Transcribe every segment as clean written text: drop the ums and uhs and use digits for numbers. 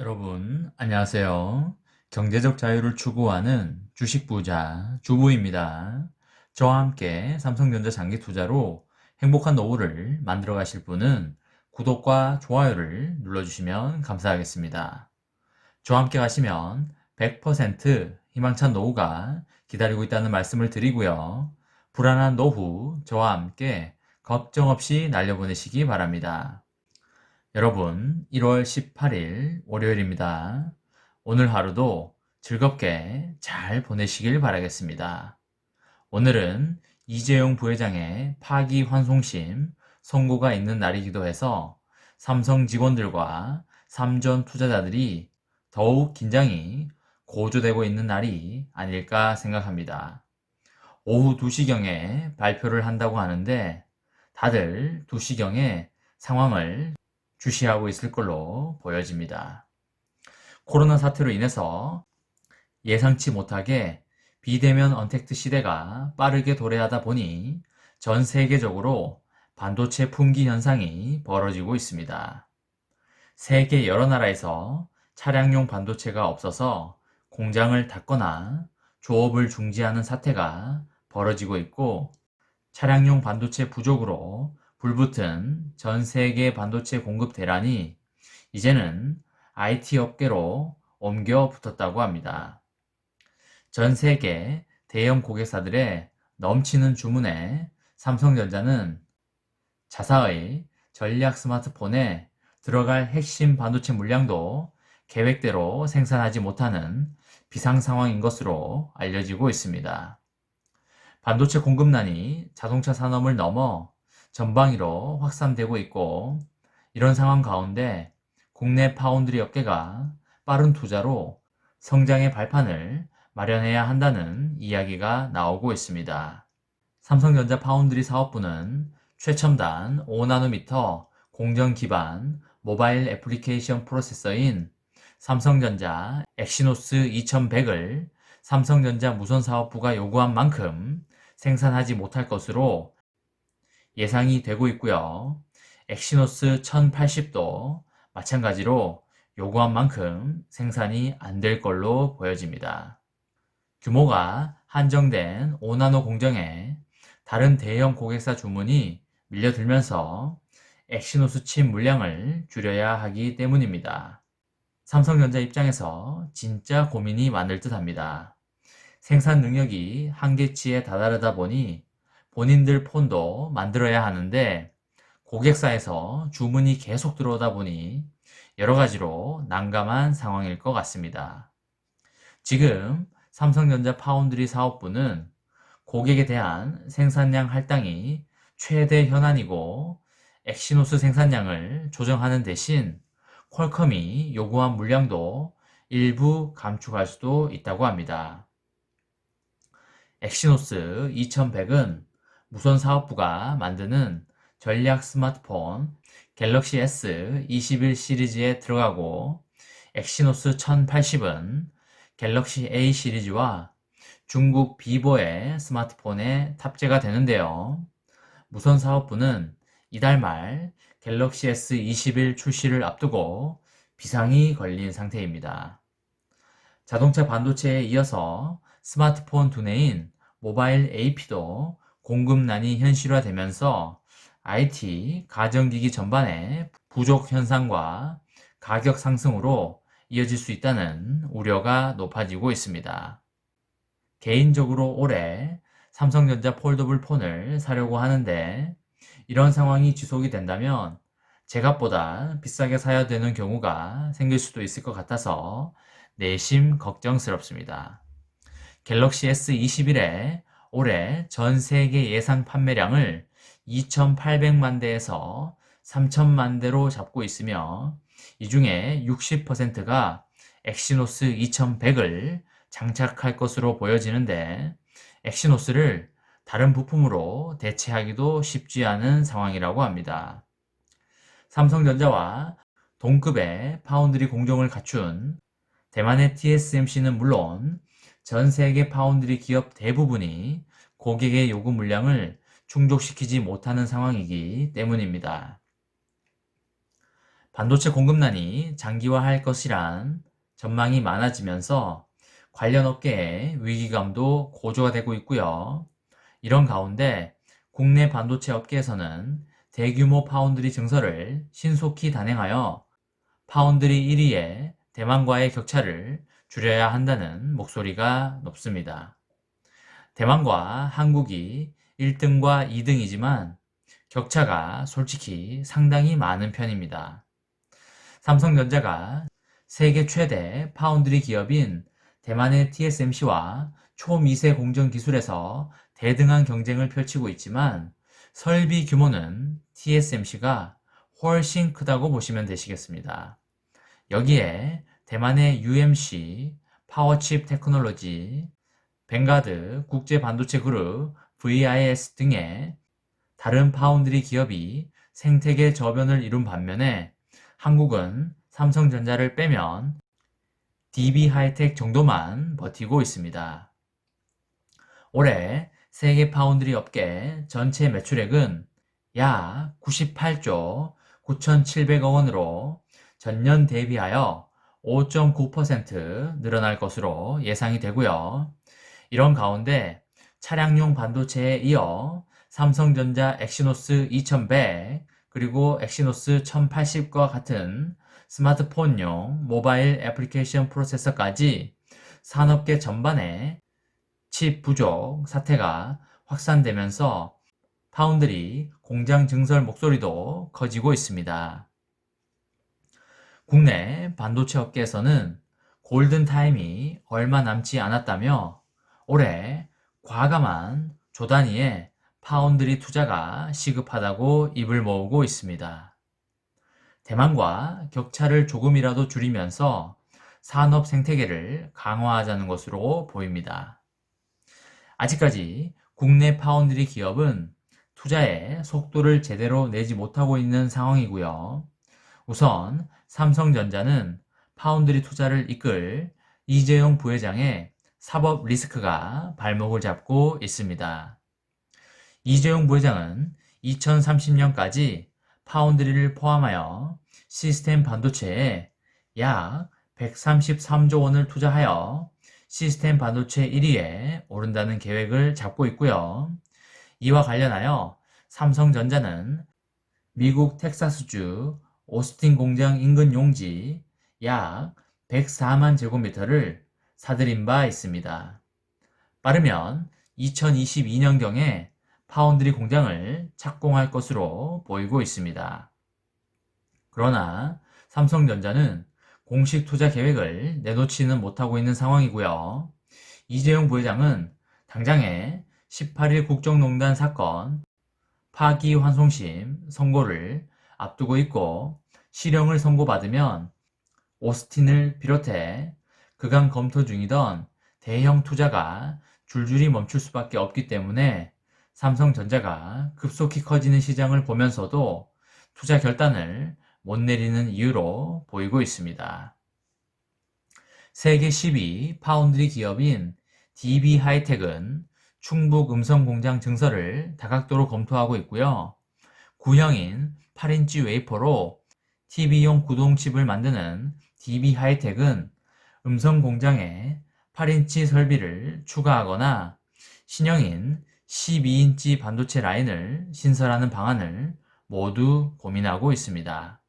여러분, 안녕하세요. 경제적 자유를 추구하는 주식 부자 주부입니다. 저와 함께 삼성전자 장기 투자로 행복한 노후를 만들어 가실 분은 구독과 좋아요를 눌러주시면 감사하겠습니다. 저와 함께 가시면 100% 희망찬 노후가 기다리고 있다는 말씀을 드리고요. 불안한 노후 저와 함께 걱정 없이 날려보내시기 바랍니다. 여러분, 1월 18일 월요일입니다. 오늘 하루도 즐겁게 잘 보내시길 바라겠습니다. 오늘은 이재용 부회장의 파기환송심 선고가 있는 날이기도 해서 삼성 직원들과 삼전 투자자들이 더욱 긴장이 고조되고 있는 날이 아닐까 생각합니다. 오후 2시경에 발표를 한다고 하는데 다들 2시경에 상황을 주시하고 있을 걸로 보여집니다. 코로나 사태로 인해서 예상치 못하게 비대면 언택트 시대가 빠르게 도래하다 보니 전 세계적으로 반도체 품귀 현상이 벌어지고 있습니다. 세계 여러 나라에서 차량용 반도체가 없어서 공장을 닫거나 조업을 중지하는 사태가 벌어지고 있고, 차량용 반도체 부족으로 불붙은 전 세계 반도체 공급 대란이 이제는 IT 업계로 옮겨 붙었다고 합니다. 전 세계 대형 고객사들의 넘치는 주문에 삼성전자는 자사의 전략 스마트폰에 들어갈 핵심 반도체 물량도 계획대로 생산하지 못하는 비상 상황인 것으로 알려지고 있습니다. 반도체 공급난이 자동차 산업을 넘어 전방위로 확산되고 있고, 이런 상황 가운데 국내 파운드리 업계가 빠른 투자로 성장의 발판을 마련해야 한다는 이야기가 나오고 있습니다. 삼성전자 파운드리 사업부는 최첨단 5나노미터 공정 기반 모바일 애플리케이션 프로세서인 삼성전자 엑시노스 2100을 삼성전자 무선사업부가 요구한 만큼 생산하지 못할 것으로 예상이 되고 있고요. 엑시노스 1080도 마찬가지로 요구한 만큼 생산이 안 될 걸로 보여집니다. 규모가 한정된 5나노 공정에 다른 대형 고객사 주문이 밀려들면서 엑시노스 칩 물량을 줄여야 하기 때문입니다. 삼성전자 입장에서 진짜 고민이 많을 듯 합니다. 생산 능력이 한계치에 다다르다 보니 본인들 폰도 만들어야 하는데 고객사에서 주문이 계속 들어오다 보니 여러 가지로 난감한 상황일 것 같습니다. 지금 삼성전자 파운드리 사업부는 고객에 대한 생산량 할당이 최대 현안이고, 엑시노스 생산량을 조정하는 대신 퀄컴이 요구한 물량도 일부 감축할 수도 있다고 합니다. 엑시노스 2100은 무선사업부가 만드는 전략 스마트폰 갤럭시 S21 시리즈에 들어가고, 엑시노스 1080은 갤럭시 A 시리즈와 중국 비보의 스마트폰에 탑재가 되는데요. 무선사업부는 이달 말 갤럭시 S21 출시를 앞두고 비상이 걸린 상태입니다. 자동차 반도체에 이어서 스마트폰 두뇌인 모바일 AP도 공급난이 현실화되면서 IT, 가전기기 전반의 부족 현상과 가격 상승으로 이어질 수 있다는 우려가 높아지고 있습니다. 개인적으로 올해 삼성전자 폴더블 폰을 사려고 하는데, 이런 상황이 지속이 된다면 제값보다 비싸게 사야 되는 경우가 생길 수도 있을 것 같아서 내심 걱정스럽습니다. 갤럭시 S21의 올해 전 세계 예상 판매량을 2,800만 대에서 3,000만 대로 잡고 있으며, 이 중에 60%가 엑시노스 2100을 장착할 것으로 보여지는데, 엑시노스를 다른 부품으로 대체하기도 쉽지 않은 상황이라고 합니다. 삼성전자와 동급의 파운드리 공정을 갖춘 대만의 TSMC는 물론 전 세계 파운드리 기업 대부분이 고객의 요구 물량을 충족시키지 못하는 상황이기 때문입니다. 반도체 공급난이 장기화할 것이란 전망이 많아지면서 관련 업계의 위기감도 고조가 되고 있고요. 이런 가운데 국내 반도체 업계에서는 대규모 파운드리 증설을 신속히 단행하여 파운드리 1위의 대만과의 격차를 줄여야 한다는 목소리가 높습니다. 대만과 한국이 1등과 2등이지만 격차가 솔직히 상당히 많은 편입니다. 삼성전자가 세계 최대 파운드리 기업인 대만의 TSMC와 초미세 공정 기술에서 대등한 경쟁을 펼치고 있지만 설비 규모는 TSMC가 훨씬 크다고 보시면 되시겠습니다. 여기에 대만의 UMC, 파워칩 테크놀로지, 뱅가드 국제반도체 그룹 VIS 등의 다른 파운드리 기업이 생태계 저변을 이룬 반면에 한국은 삼성전자를 빼면 DB하이텍 정도만 버티고 있습니다. 올해 세계 파운드리 업계 전체 매출액은 약 98조 9,700억 원으로 전년 대비하여 5.9% 늘어날 것으로 예상이 되고요. 이런 가운데 차량용 반도체에 이어 삼성전자 엑시노스 2100 그리고 엑시노스 1080과 같은 스마트폰용 모바일 애플리케이션 프로세서까지 산업계 전반에 칩 부족 사태가 확산되면서 파운드리 공장 증설 목소리도 커지고 있습니다. 국내 반도체 업계에서는 골든타임이 얼마 남지 않았다며 올해 과감한 조 단위의 파운드리 투자가 시급하다고 입을 모으고 있습니다. 대만과 격차를 조금이라도 줄이면서 산업 생태계를 강화하자는 것으로 보입니다. 아직까지 국내 파운드리 기업은 투자의 속도를 제대로 내지 못하고 있는 상황이고요. 우선 삼성전자는 파운드리 투자를 이끌 이재용 부회장의 사법 리스크가 발목을 잡고 있습니다. 이재용 부회장은 2030년까지 파운드리를 포함하여 시스템 반도체에 약 133조 원을 투자하여 시스템 반도체 1위에 오른다는 계획을 잡고 있고요. 이와 관련하여 삼성전자는 미국 텍사스주 오스틴 공장 인근 용지 약 104만 제곱미터를 사들인 바 있습니다. 빠르면 2022년경에 파운드리 공장을 착공할 것으로 보이고 있습니다. 그러나 삼성전자는 공식 투자 계획을 내놓지는 못하고 있는 상황이고요. 이재용 부회장은 당장에 18일 국정농단 사건 파기환송심 선고를 앞두고 있고 실형을 선고받으면 오스틴을 비롯해 그간 검토 중이던 대형 투자가 줄줄이 멈출 수밖에 없기 때문에 삼성전자가 급속히 커지는 시장을 보면서도 투자 결단을 못 내리는 이유로 보이고 있습니다. 세계 10위 파운드리 기업인 DB하이텍은 충북 음성공장 증설을 다각도로 검토하고 있고요. 구형인 8인치 웨이퍼로 TV용 구동칩을 만드는 DB하이텍은 음성공장에 8인치 설비를 추가하거나 신형인 12인치 반도체 라인을 신설하는 방안을 모두 고민하고 있습니다.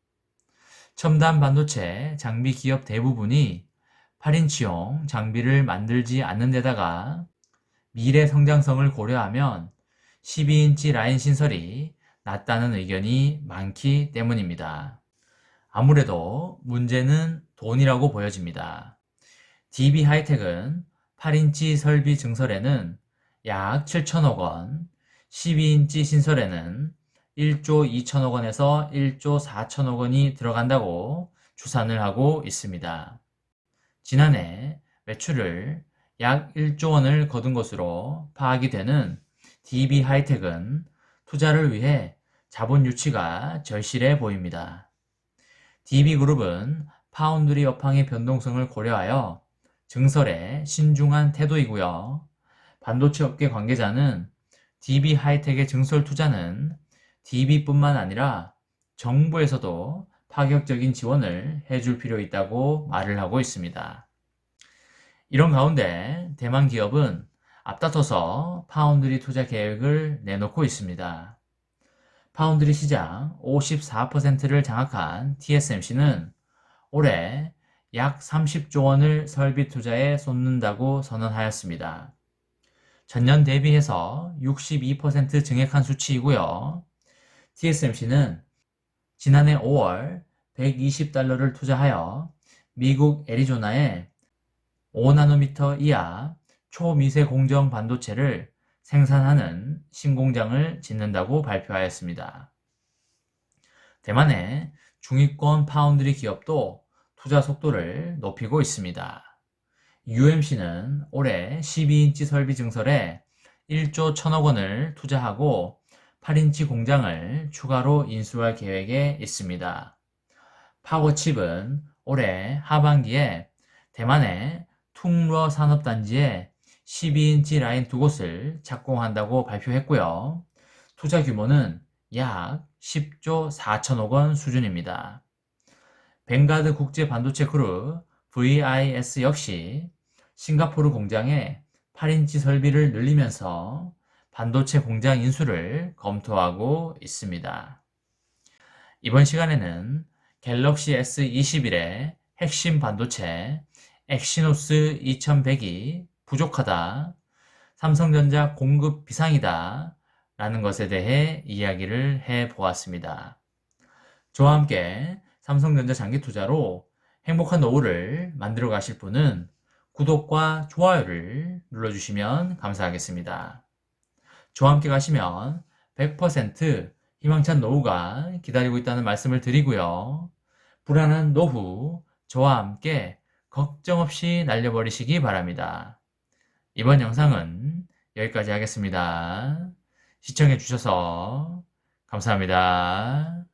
첨단 반도체 장비 기업 대부분이 8인치용 장비를 만들지 않는 데다가 미래 성장성을 고려하면 12인치 라인 신설이 낫다는 의견이 많기 때문입니다. 아무래도 문제는 돈이라고 보여집니다. DB하이텍은 8인치 설비 증설에는 약 7천억 원, 12인치 신설에는 1조 2천억 원에서 1조 4천억 원이 들어간다고 추산을 하고 있습니다. 지난해 매출을 약 1조 원을 거둔 것으로 파악이 되는 DB하이텍은 투자를 위해 자본 유치가 절실해 보입니다. DB그룹은 파운드리 업황의 변동성을 고려하여 증설에 신중한 태도이고요. 반도체 업계 관계자는 DB하이텍의 증설 투자는 DB뿐만 아니라 정부에서도 파격적인 지원을 해줄 필요 있다고 말을 하고 있습니다. 이런 가운데 대만 기업은 앞다퉈서 파운드리 투자 계획을 내놓고 있습니다. 파운드리 시장 54%를 장악한 TSMC는 올해 약 30조 원을 설비 투자에 쏟는다고 선언하였습니다. 전년 대비해서 62% 증액한 수치이고요. TSMC는 지난해 5월 120달러를 투자하여 미국 애리조나에 5나노미터 이하 초미세 공정 반도체를 생산하는 신공장을 짓는다고 발표하였습니다. 대만의 중위권 파운드리 기업도 투자 속도를 높이고 있습니다. UMC는 올해 12인치 설비 증설에 1조 1천억 원을 투자하고 8인치 공장을 추가로 인수할 계획에 있습니다. 파워칩은 올해 하반기에 대만의 퉁러 산업단지에 12인치 라인 2곳을 착공한다고 발표했고요. 투자 규모는 약 10조 4천억 원 수준입니다. 벵가드 국제 반도체 그룹 VIS 역시 싱가포르 공장에 8인치 설비를 늘리면서 반도체 공장 인수를 검토하고 있습니다. 이번 시간에는 갤럭시 S21의 핵심 반도체 엑시노스 2100이 부족하다, 삼성전자 공급 비상이다 라는 것에 대해 이야기를 해보았습니다. 저와 함께 삼성전자 장기 투자로 행복한 노후를 만들어 가실 분은 구독과 좋아요를 눌러주시면 감사하겠습니다. 저와 함께 가시면 100% 희망찬 노후가 기다리고 있다는 말씀을 드리고요. 불안한 노후, 저와 함께 걱정 없이 날려버리시기 바랍니다. 이번 영상은 여기까지 하겠습니다. 시청해 주셔서 감사합니다.